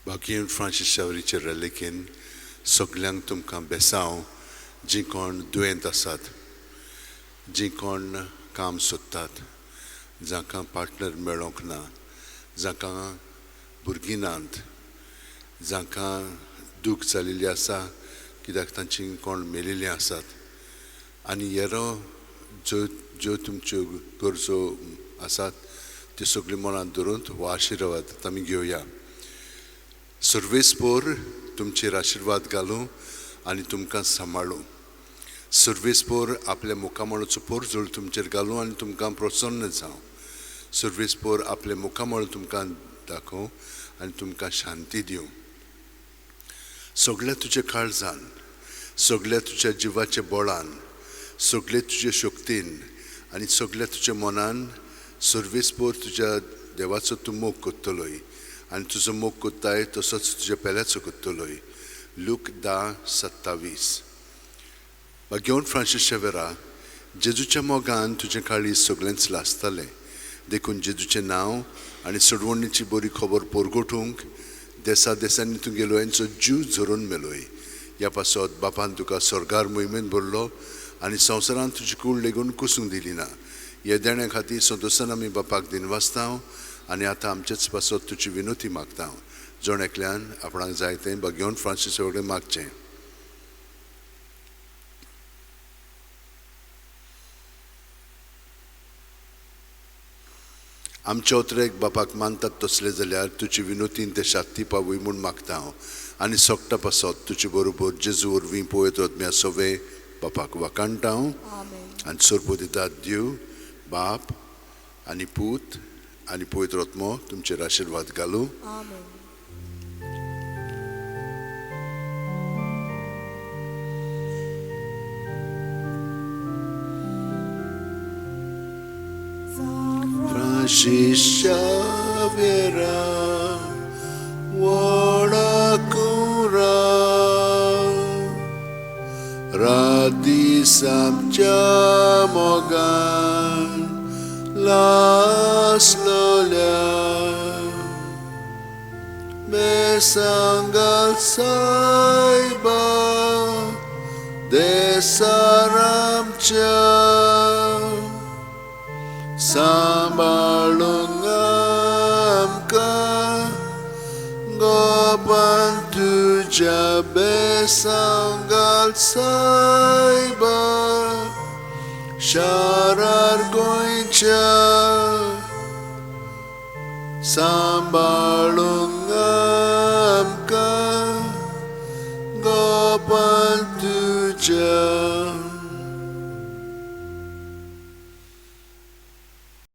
बाकी फ्रांसीस शावरीचे रॅलिकेन सगल्यांक तुमकां बेसांव जी कोण दुयेंत आसात, जी कोण काम सोदतात, जांकां पार्टनर मेळोंक ना, जांकां भुरगीं नात, जांकां दूख जाल्लेली आसा कित्याक तांची कोण मेलिल्लीं आसात आनी हेरो ज्यो तुमच्यो गरजो आसात त्यो सगळ्यो मनांत धरून हो आशिर्वाद आमी घेवया. सर्वेस्पोर तुमचेर आशिर्वाद घालूं आनी तुमकां सांबाळूं. सर्वेस्पोर आपल्या मुखामळाचो पोरजोळ तुमचेर घालूं आनी तुमकां प्रसन्न जावं. सर्वेस्पोर आपले मुखामळ तुमकां दाखोवं आनी तुमकां शांती दिवं. सगळ्या तुज्या काळजान, सगळ्या तुज्या जिवाच्या बळान, सगळे तुजे शक्तीन आनी सगळ्या तुज्या मनान सर्वेस्पोर तुज्या देवाचो तूं मोग कोत्तलोय आनी तुजो मोग कोत्ताय तसोच तुज्या पेल्याचो कोत्तलोय. लूक 10:27. घेवन फ्रांसीस शेवेरा, जेजूच्या मोगान तुजें काळीज सगळेंच लासतालें, देखून जेजूचें नांव आनी सडवणीची बरी खबर पोरगोटूंक देसा देसांनी तुगेलो हेंचो जीव झरोवन मेलोय. ह्या पासत बापान तुका स्वर्गार मोहिमेन भरलो आनी संवसारान तुजी कूड लेगून कुसूंक दिली ना. हे देण्या खातीर संतोशान आमी बापाक दिनवासतांव आनी आतां आमचेच पासत तुजी विनोती मागता. जोण एकल्यान आपणाक जाय तें घेवन फ्रांसीस कडेन मागचें. आमच्या उतरेक बापाक मानतात तसले जाल्यार तुजी विनोतीन ते शांती पावय म्हूण मागता आनी सोगटा पासत तुजे बरोबर जेजू वरवीं पळयत आत्म्या सवे बापाक वाकाणटा आनी सोरपो दितात देव बाप आनी पूत आनी पवित्र आत्मो तुमचेर आशिर्वाद घालूं. Francis Xaviera Wodakura Radis amcia mogan Las lolia Mesangal saiba Desaramcia Sambalung amka Gopan tuja besangal saiba Sharar goincha Sambalung amka Gopan tuja